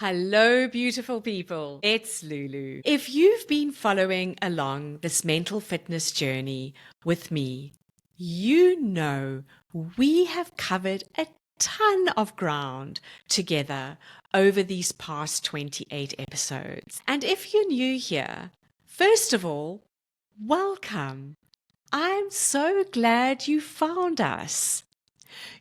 Hello, beautiful people. It's Lulu. If you've been following along this mental fitness journey with me, you know we have covered a ton of ground together over these past 28 episodes. And if you're new here, first of all, welcome. I'm so glad you found us.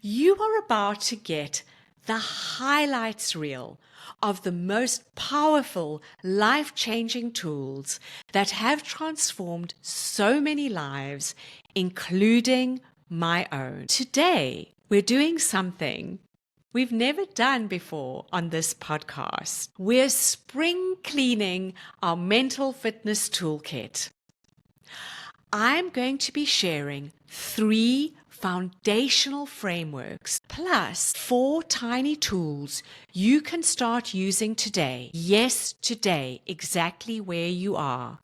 You are about to get the highlights reel of the most powerful, life-changing tools that have transformed so many lives, including my own. Today, we're doing something we've never done before on this podcast. We're spring cleaning our mental fitness toolkit. I'm going to be sharing 3 foundational frameworks plus 4 tiny tools you can start using today. Yes, today, exactly where you are.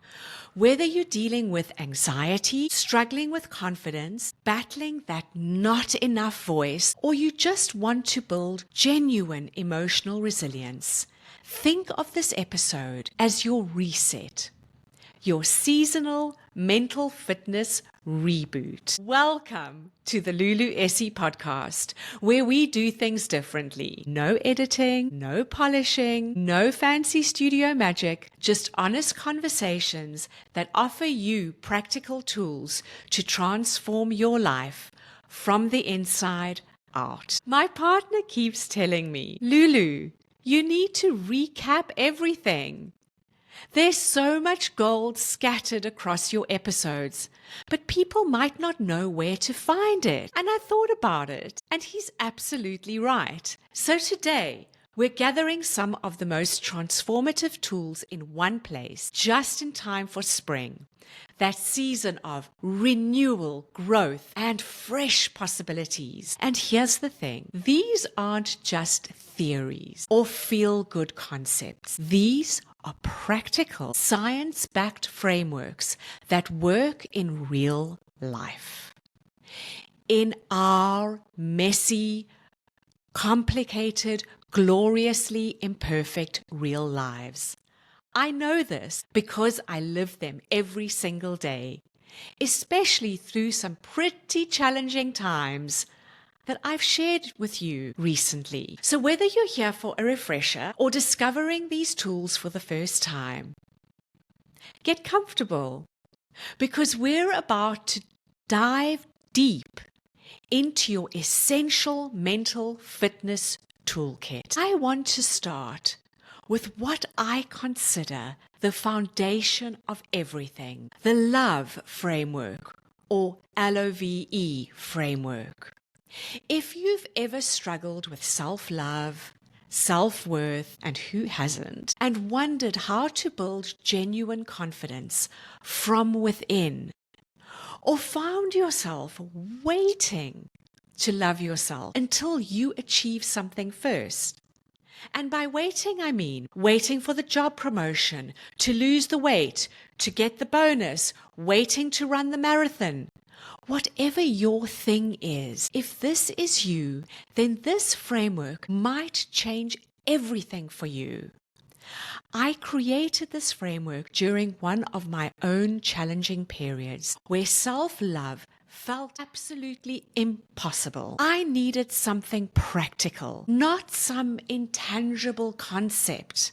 Whether you're dealing with anxiety, struggling with confidence, battling that not enough voice, or you just want to build genuine emotional resilience, think of this episode as your reset. Your seasonal mental fitness reboot. Welcome to the Lulu Essey podcast, where we do things differently. No editing, no polishing, no fancy studio magic, just honest conversations that offer you practical tools to transform your life from the inside out. My partner keeps telling me, Lulu, you need to recap everything. There's so much gold scattered across your episodes, but people might not know where to find it. And I thought about it, and he's absolutely right. So today, we're gathering some of the most transformative tools in one place, just in time for spring. That season of renewal, growth, and fresh possibilities. And here's the thing. These aren't just theories or feel-good concepts. These are practical, science-backed frameworks that work in real life. In our messy, complicated, gloriously imperfect real lives. I know this because I live them every single day, especially through some pretty challenging times that I've shared with you recently. So whether you're here for a refresher or discovering these tools for the first time, get comfortable because we're about to dive deep into your essential mental fitness toolkit. I want to start with what I consider the foundation of everything, the love framework or LOVE framework. If you've ever struggled with self-love, self-worth, and who hasn't, and wondered how to build genuine confidence from within, or found yourself waiting to love yourself until you achieve something first. And by waiting, I mean waiting for the job promotion, to lose the weight, to get the bonus, waiting to run the marathon. Whatever your thing is, if this is you, then this framework might change everything for you. I created this framework during one of my own challenging periods where self-love felt absolutely impossible. I needed something practical, not some intangible concept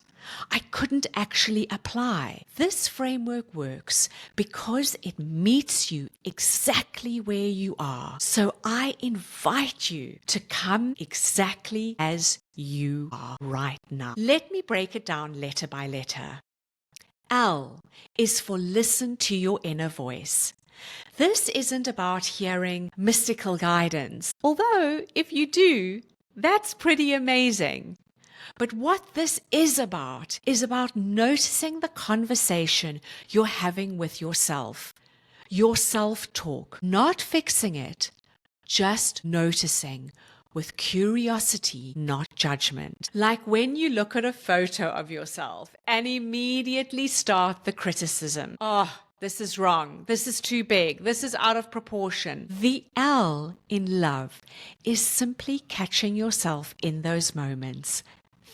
I couldn't actually apply. This framework works because it meets you exactly where you are. So I invite you to come exactly as you are right now. Let me break it down letter by letter. L is for listen to your inner voice. This isn't about hearing mystical guidance, although if you do, that's pretty amazing. But what this is about noticing the conversation you're having with yourself, your self-talk, not fixing it, just noticing with curiosity, not judgment. Like when you look at a photo of yourself and immediately start the criticism. Oh, this is wrong. This is too big. This is out of proportion. The L in love is simply catching yourself in those moments,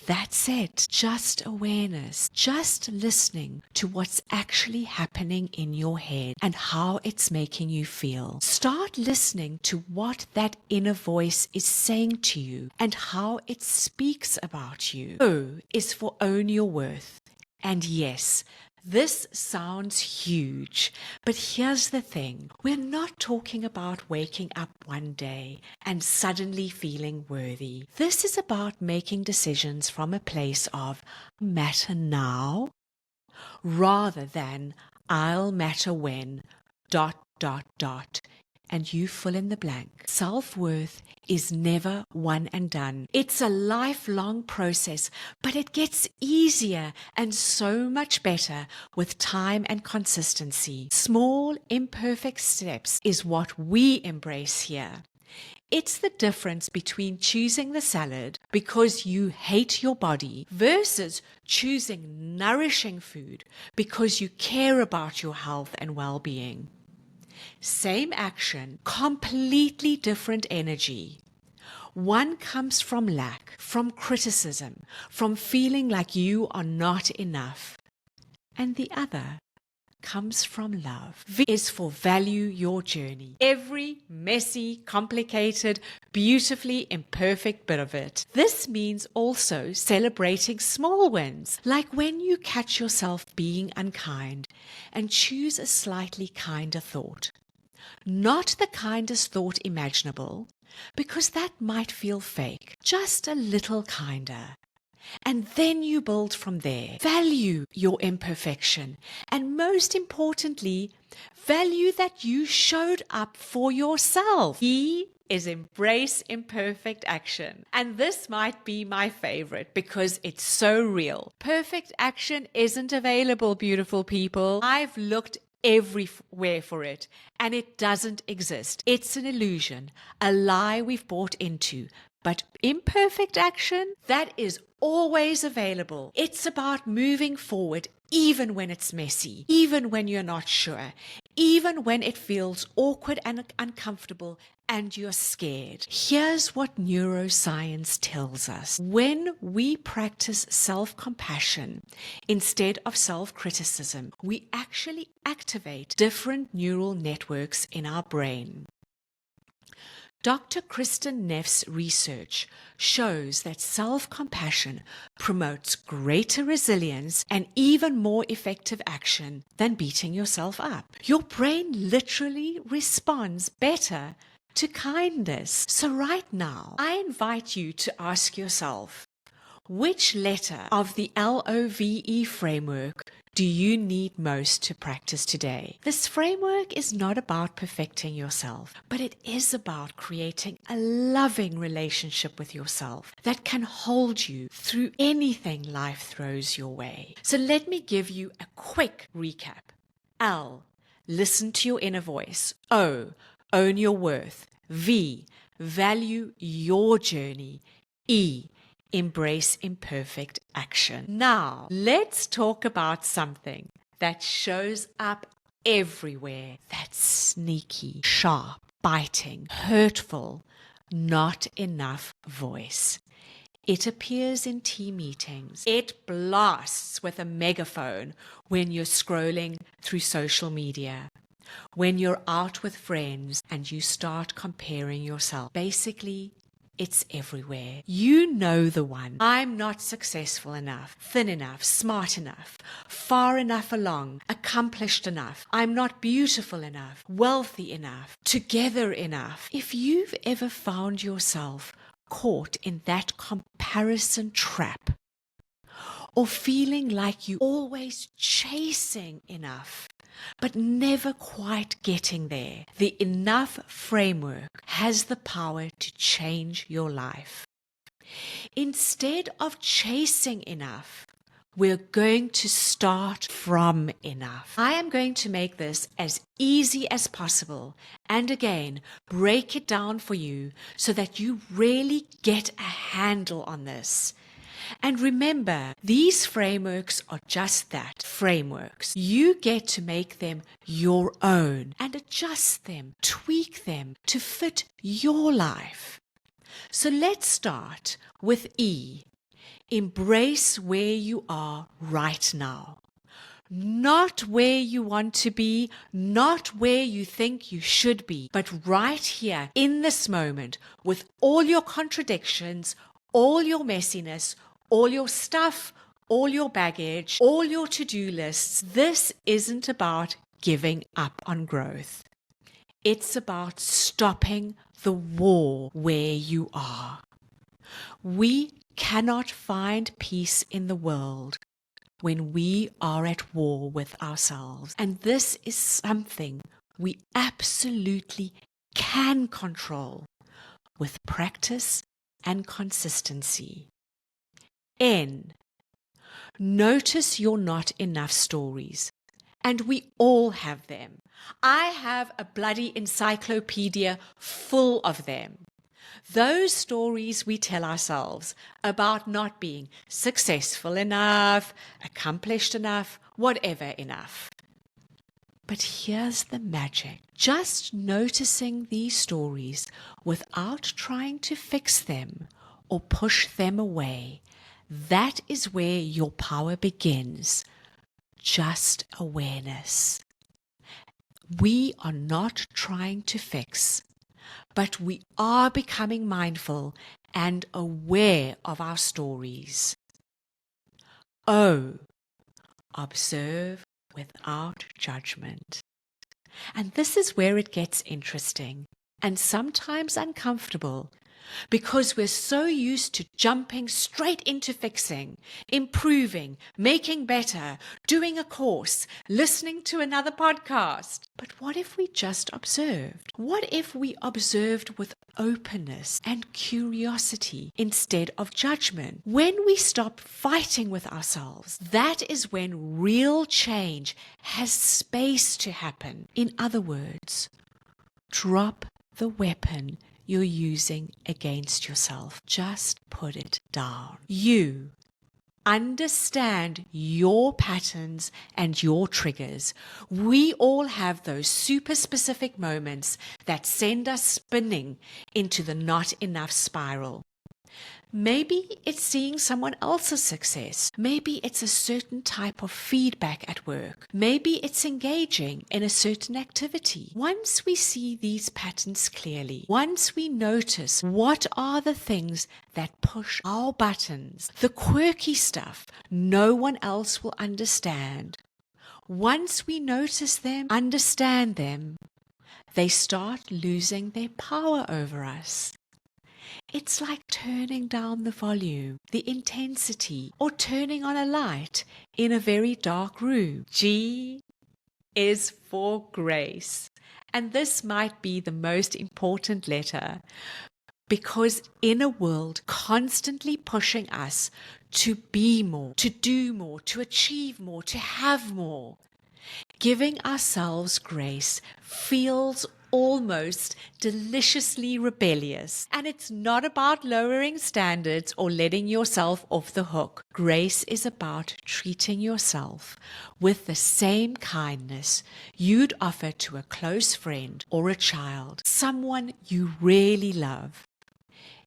That's it. Just awareness. Just listening to what's actually happening in your head and how it's making you feel. Start listening to what that inner voice is saying to you and how it speaks about you. O is for own your worth. And yes, this sounds huge, but here's the thing. We're not talking about waking up one day and suddenly feeling worthy. This is about making decisions from a place of matter now rather than I'll matter when, ... and you fill in the blank. Self-worth is never one and done. It's a lifelong process, but it gets easier and so much better with time and consistency. Small, imperfect steps is what we embrace here. It's the difference between choosing the salad because you hate your body versus choosing nourishing food because you care about your health and well-being. Same action, completely different energy. One comes from lack, from criticism, from feeling like you are not enough. And the other comes from love. V is for value your journey. Every messy, complicated, beautifully imperfect bit of it. This means also celebrating small wins, like when you catch yourself being unkind and choose a slightly kinder thought. Not the kindest thought imaginable, because that might feel fake, just a little kinder. And then you build from there. Value your imperfection. And most importantly, value that you showed up for yourself. E is embrace imperfect action. And this might be my favorite because it's so real. Perfect action isn't available, beautiful people. I've looked everywhere for it, and it doesn't exist. It's an illusion, a lie we've bought into. But imperfect action, that is always available. It's about moving forward even when it's messy, even when you're not sure, even when it feels awkward and uncomfortable and you're scared. Here's what neuroscience tells us. When we practice self-compassion instead of self-criticism, we actually activate different neural networks in our brain. Dr. Kristen Neff's research shows that self-compassion promotes greater resilience and even more effective action than beating yourself up. Your brain literally responds better to kindness. So right now, I invite you to ask yourself, which letter of the LOVE framework do you need most to practice today? This framework is not about perfecting yourself, but it is about creating a loving relationship with yourself that can hold you through anything life throws your way. So let me give you a quick recap. L, listen to your inner voice. O, own your worth. V, value your journey. E, embrace imperfect action. Now, let's talk about something that shows up everywhere. That's sneaky, sharp, biting, hurtful, not enough voice. It appears in team meetings. It blasts with a megaphone when you're scrolling through social media. When you're out with friends and you start comparing yourself. Basically, it's everywhere. You know the one. I'm not successful enough, thin enough, smart enough, far enough along, accomplished enough. I'm not beautiful enough, wealthy enough, together enough. If you've ever found yourself caught in that comparison trap, or feeling like you're always chasing enough, but never quite getting there, the Enough framework has the power to change your life. Instead of chasing enough, we're going to start from enough. I am going to make this as easy as possible and again, break it down for you so that you really get a handle on this. And remember, these frameworks are just that, frameworks. You get to make them your own and adjust them, tweak them to fit your life. So let's start with E. Embrace where you are right now. Not where you want to be, not where you think you should be, but right here in this moment with all your contradictions, all your messiness, all your stuff, all your baggage, all your to-do lists. This isn't about giving up on growth. It's about stopping the war where you are. We cannot find peace in the world when we are at war with ourselves. And this is something we absolutely can control with practice and consistency. N. Notice your not enough stories. And we all have them. I have a bloody encyclopedia full of them. Those stories we tell ourselves about not being successful enough, accomplished enough, whatever enough. But here's the magic. Just noticing these stories without trying to fix them or push them away, that is where your power begins. Just awareness. We are not trying to fix, but we are becoming mindful and aware of our stories. O. Observe without judgment. And this is where it gets interesting and sometimes uncomfortable, because we're so used to jumping straight into fixing, improving, making better, doing a course, listening to another podcast. But what if we just observed? What if we observed with openness and curiosity instead of judgment? When we stop fighting with ourselves, that is when real change has space to happen. In other words, drop the weapon you're using against yourself. Just put it down. You understand your patterns and your triggers. We all have those super specific moments that send us spinning into the not enough spiral. Maybe it's seeing someone else's success. Maybe it's a certain type of feedback at work. Maybe it's engaging in a certain activity. Once we see these patterns clearly, once we notice what are the things that push our buttons, the quirky stuff no one else will understand, once we notice them, understand them, they start losing their power over us. It's like turning down the volume, the intensity, or turning on a light in a very dark room. G is for grace. And this might be the most important letter, because in a world constantly pushing us to be more, to do more, to achieve more, to have more, giving ourselves grace feels almost deliciously rebellious. And it's not about lowering standards or letting yourself off the hook. Grace is about treating yourself with the same kindness you'd offer to a close friend or a child, someone you really love.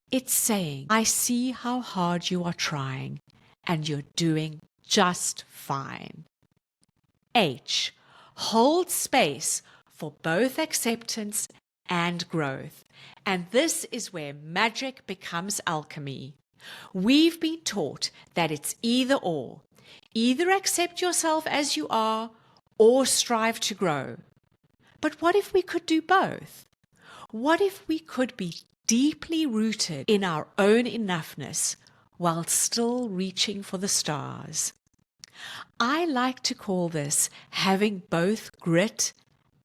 It's saying, I see how hard you are trying, and you're doing just fine. H. Hold space for both acceptance and growth. And this is where magic becomes alchemy. We've been taught that it's either or. Either accept yourself as you are or strive to grow. But what if we could do both? What if we could be deeply rooted in our own enoughness while still reaching for the stars? I like to call this having both grit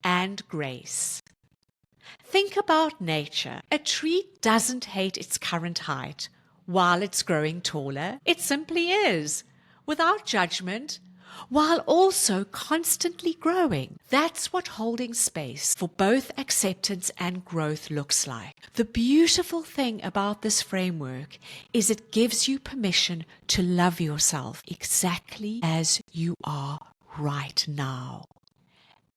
and grace. Think about nature. A tree doesn't hate its current height while it's growing taller. It simply is, without judgment, while also constantly growing. That's what holding space for both acceptance and growth looks like. The beautiful thing about this framework is it gives you permission to love yourself exactly as you are right now.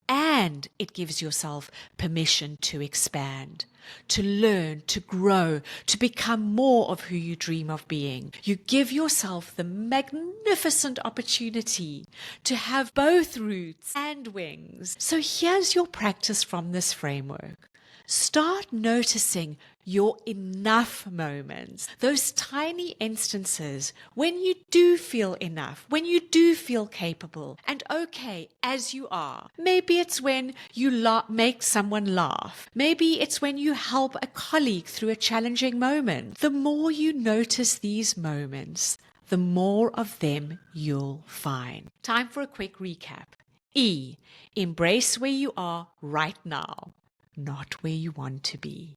And it gives yourself permission to expand, to learn, to grow, to become more of who you dream of being. You give yourself the magnificent opportunity to have both roots and wings. So here's your practice from this framework. Start noticing your enough moments, those tiny instances when you do feel enough, when you do feel capable and okay as you are. Maybe it's when you make someone laugh. Maybe it's when you help a colleague through a challenging moment. The more you notice these moments, the more of them you'll find. Time for a quick recap. E, embrace where you are right now, not where you want to be.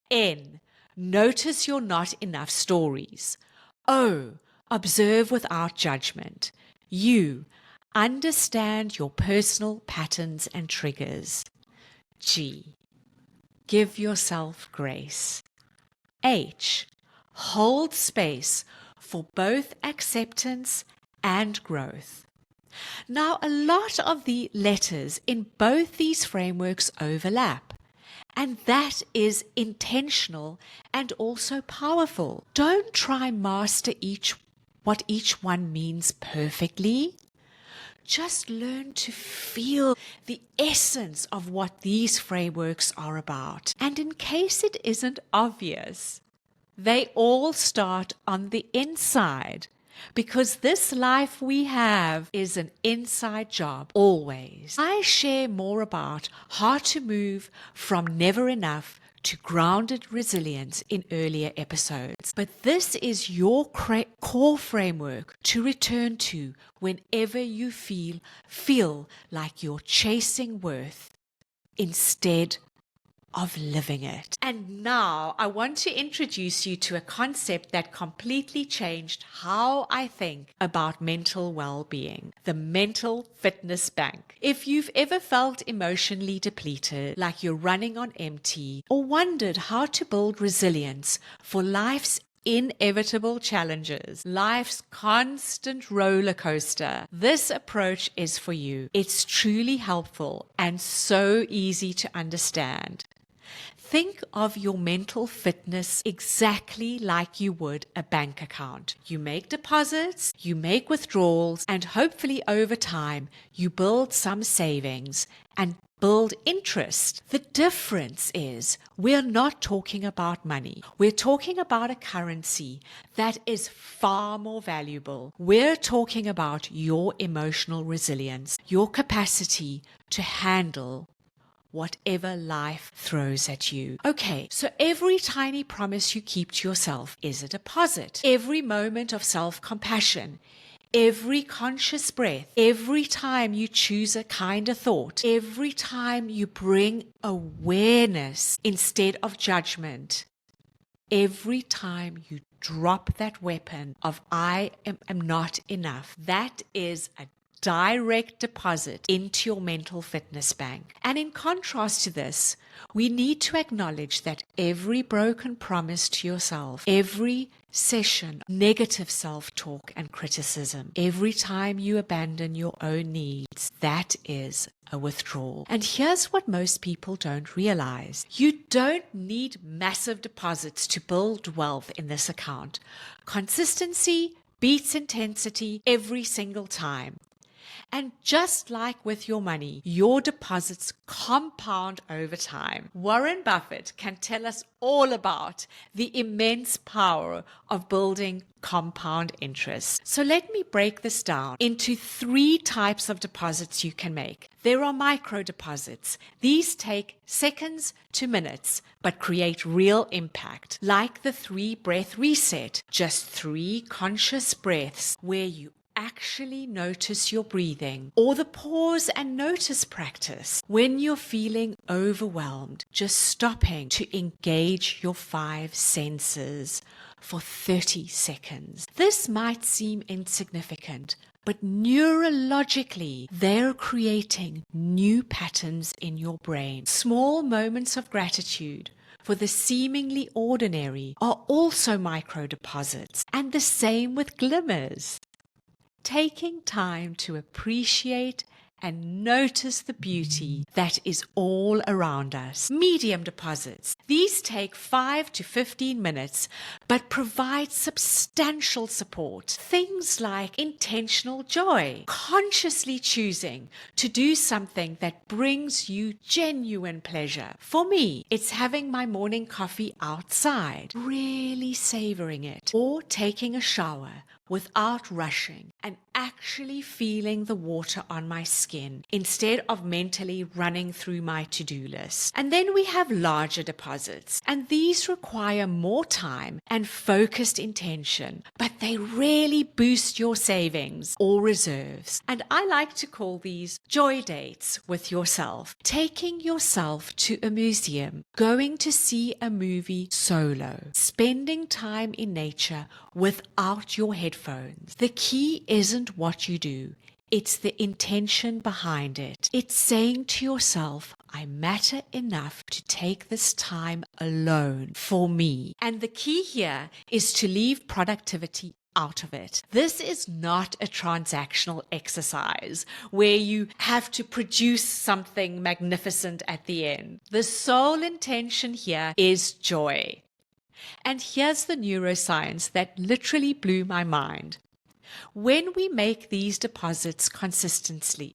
N, notice your not enough stories. O, observe without judgment. U, understand your personal patterns and triggers. G, give yourself grace. H, hold space for both acceptance and growth. Now, a lot of the letters in both these frameworks overlap, and that is intentional and also powerful. Don't try master what each one means perfectly. Just learn to feel the essence of what these frameworks are about. And in case it isn't obvious, they all start on the inside. Because this life we have is an inside job, always. I share more about how to move from never enough to grounded resilience in earlier episodes. But this is your core framework to return to whenever you feel like you're chasing worth instead of living it. And now I want to introduce you to a concept that completely changed how I think about mental well-being, the mental fitness bank. If you've ever felt emotionally depleted, like you're running on empty, or wondered how to build resilience for life's inevitable challenges, life's constant roller coaster, this approach is for you. It's truly helpful and so easy to understand. Think of your mental fitness exactly like you would a bank account. You make deposits, you make withdrawals, and hopefully over time you build some savings and build interest. The difference is we're not talking about money. We're talking about a currency that is far more valuable. We're talking about your emotional resilience, your capacity to handle whatever life throws at you. Okay, so every tiny promise you keep to yourself is a deposit. Every moment of self-compassion, every conscious breath, every time you choose a kinder thought, every time you bring awareness instead of judgment, every time you drop that weapon of I am not enough, that is a direct deposit into your mental fitness bank. And in contrast to this, we need to acknowledge that every broken promise to yourself, every session, negative self-talk and criticism, every time you abandon your own needs, that is a withdrawal. And here's what most people don't realize. You don't need massive deposits to build wealth in this account. Consistency beats intensity every single time. And just like with your money, your deposits compound over time. Warren Buffett can tell us all about the immense power of building compound interest. So let me break this down into 3 types of deposits you can make. There are micro deposits. These take seconds to minutes, but create real impact, like the 3-breath reset, just 3 conscious breaths where you actually notice your breathing, or the pause and notice practice when you're feeling overwhelmed, just stopping to engage your 5 senses for 30 seconds. This might seem insignificant, but neurologically, they're creating new patterns in your brain. Small moments of gratitude for the seemingly ordinary are also micro deposits, and the same with glimmers. Taking time to appreciate and notice the beauty that is all around us. Medium deposits. These take 5 to 15 minutes but provide substantial support. Things like intentional joy, consciously choosing to do something that brings you genuine pleasure. For me, it's having my morning coffee outside, really savoring it, or taking a shower without rushing and actually feeling the water on my skin instead of mentally running through my to-do list. And then we have larger deposits, and these require more time and focused intention, but they really boost your savings or reserves. And I like to call these joy dates with yourself. Taking yourself to a museum, going to see a movie solo, spending time in nature without your headphones. The key isn't what you do, it's the intention behind it. It's saying to yourself, I matter enough to take this time alone for me. And the key here is to leave productivity out of it. This is not a transactional exercise where you have to produce something magnificent at the end. The sole intention here is joy. And here's the neuroscience that literally blew my mind. When we make these deposits consistently,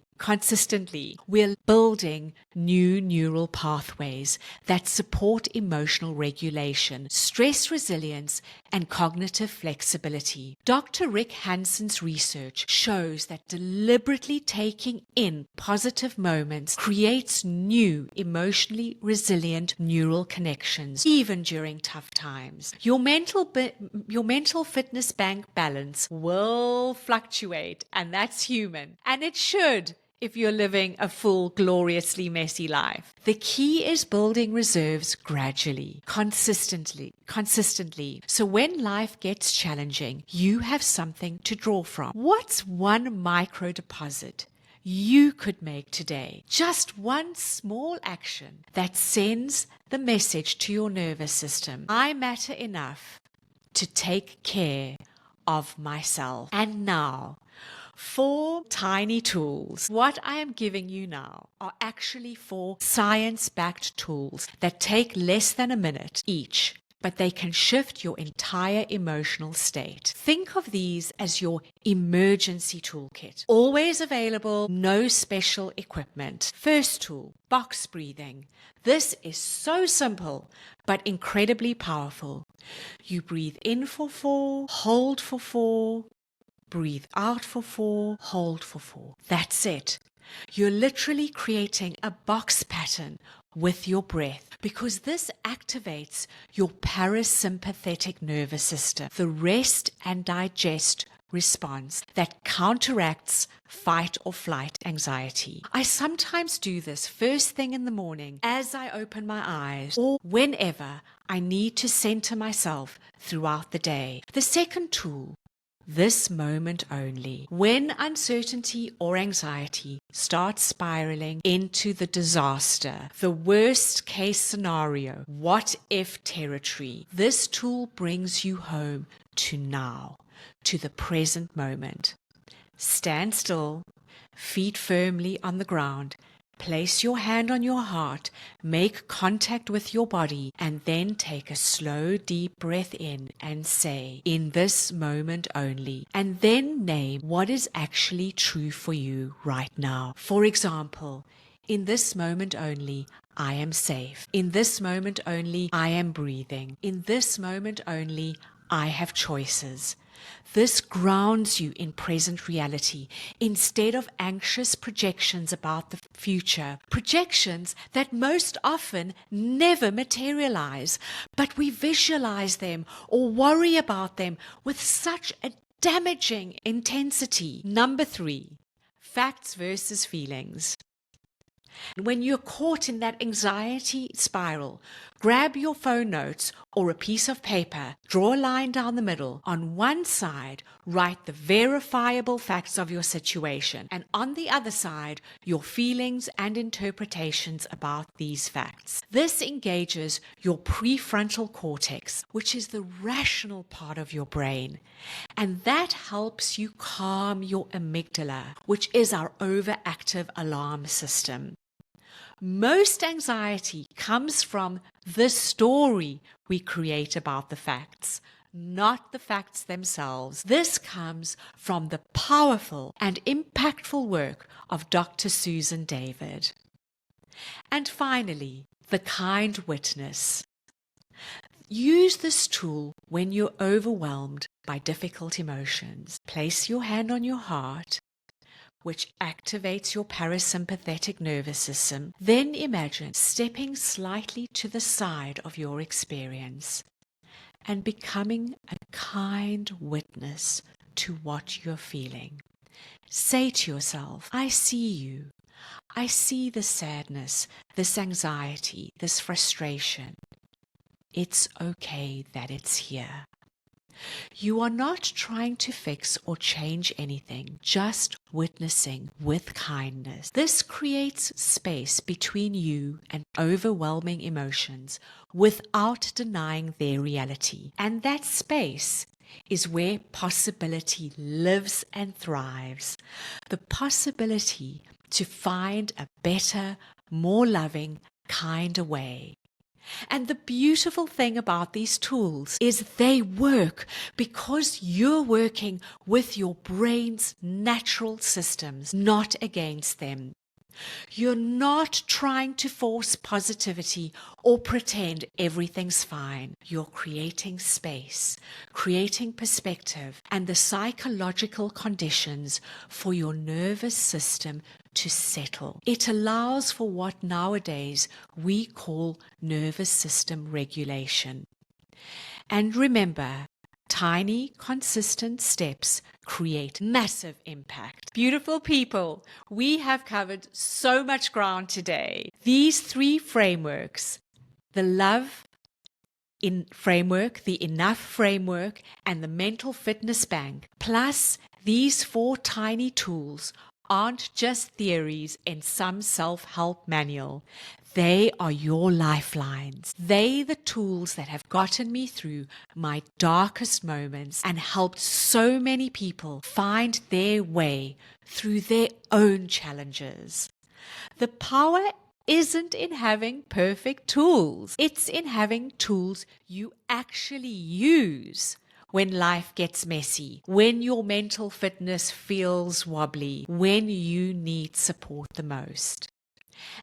we're building new neural pathways that support emotional regulation, stress resilience, and cognitive flexibility. Dr. Rick Hanson's research shows that deliberately taking in positive moments creates new emotionally resilient neural connections, even during tough times. Your mental fitness bank balance will fluctuate, and that's human, and it should if you're living a full, gloriously messy life. The key is building reserves gradually, consistently. So when life gets challenging, you have something to draw from. What's one micro deposit you could make today? Just one small action that sends the message to your nervous system, I matter enough to take care of myself. And now, 4 tiny tools. What I am giving you now are actually 4 science-backed tools that take less than a minute each, but they can shift your entire emotional state. Think of these as your emergency toolkit. Always available, no special equipment. First tool, box breathing. This is so simple, but incredibly powerful. You breathe in for 4, hold for 4, breathe out for 4, hold for 4. That's it. You're literally creating a box pattern with your breath because this activates your parasympathetic nervous system, the rest and digest response that counteracts fight or flight anxiety. I sometimes do this first thing in the morning as I open my eyes or whenever I need to center myself throughout the day. The second tool, this moment only. When uncertainty or anxiety starts spiraling into the disaster, the worst case scenario, what if territory, this tool brings you home to now, to the present moment. Stand still, feet firmly on the ground. Place your hand on your heart, make contact with your body, and then take a slow, deep breath in and say, in this moment only, and then name what is actually true for you right now. For example, in this moment only, I am safe. In this moment only, I am breathing. In this moment only, I have choices. This grounds you in present reality instead of anxious projections about the future, projections that most often never materialize, but we visualize them or worry about them with such a damaging intensity. Number 3, facts versus feelings. When you're caught in that anxiety spiral, grab your phone notes or a piece of paper, draw a line down the middle. On one side, write the verifiable facts of your situation, and on the other side, your feelings and interpretations about these facts. This engages your prefrontal cortex, which is the rational part of your brain, and that helps you calm your amygdala, which is our overactive alarm system. Most anxiety comes from the story we create about the facts, not the facts themselves. This comes from the powerful and impactful work of Dr. Susan David. And finally, the kind witness. Use this tool when you're overwhelmed by difficult emotions. Place your hand on your heart, which activates your parasympathetic nervous system. Then imagine stepping slightly to the side of your experience and becoming a kind witness to what you're feeling. Say to yourself, I see you. I see this sadness, this anxiety, this frustration. It's okay that it's here. You are not trying to fix or change anything, just witnessing with kindness. This creates space between you and overwhelming emotions without denying their reality. And that space is where possibility lives and thrives. The possibility to find a better, more loving, kinder way. And the beautiful thing about these tools is they work because you're working with your brain's natural systems, not against them. You're not trying to force positivity or pretend everything's fine. You're creating space, creating perspective, and the psychological conditions for your nervous system to settle. It allows for what nowadays we call nervous system regulation. And remember, tiny, consistent steps create massive impact. Beautiful people, we have covered so much ground today. These three frameworks, the love framework, the enough framework, and the mental fitness bank, plus these 4 tiny tools, aren't just theories in some self-help manual. They are your lifelines. They the tools that have gotten me through my darkest moments and helped so many people find their way through their own challenges. The power isn't in having perfect tools. It's in having tools you actually use when life gets messy, when your mental fitness feels wobbly, when you need support the most.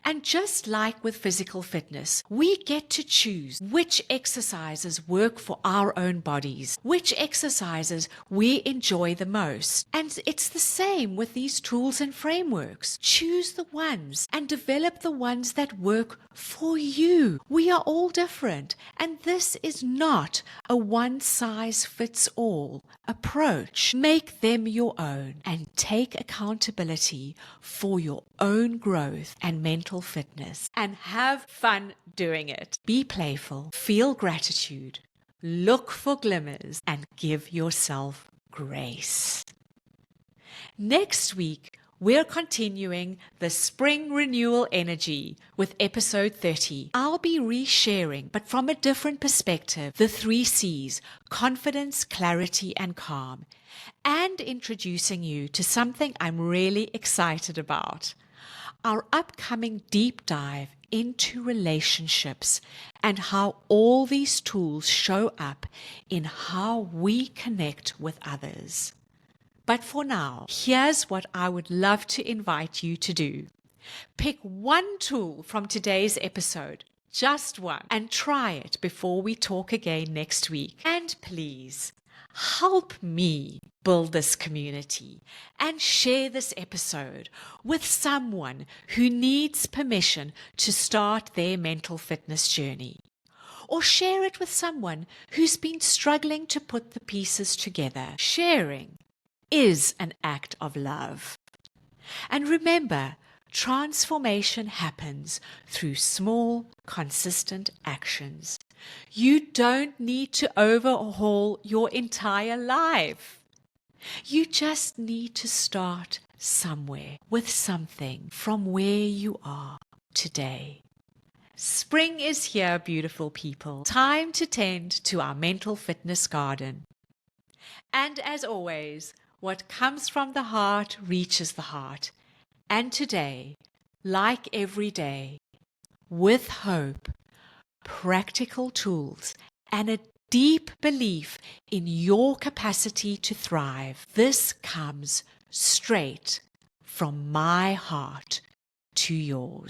And just like with physical fitness, we get to choose which exercises work for our own bodies, which exercises we enjoy the most. And it's the same with these tools and frameworks. Choose the ones and develop the ones that work for you. We are all different, and this is not a one-size-fits-all approach. Make them your own and take accountability for your own growth and mental fitness, and have fun doing it. Be playful, feel gratitude, look for glimmers, and give yourself grace. Next week, we're continuing the spring renewal energy with episode 30. I'll be resharing, but from a different perspective, the 3 C's: confidence, clarity, and calm, and introducing you to something I'm really excited about: our upcoming deep dive into relationships and how all these tools show up in how we connect with others. But for now, here's what I would love to invite you to do. Pick one tool from today's episode, just one, and try it before we talk again next week. And please, help me build this community and share this episode with someone who needs permission to start their mental fitness journey. Or share it with someone who's been struggling to put the pieces together. Sharing is an act of love. And remember, Transformation happens through small, consistent actions. You don't need to overhaul your entire life. You just need to start somewhere with something from where you are today. Spring is here, beautiful people. Time to tend to our mental fitness garden. And as always, what comes from the heart reaches the heart. And today, like every day, with hope, practical tools, and a deep belief in your capacity to thrive, this comes straight from my heart to yours.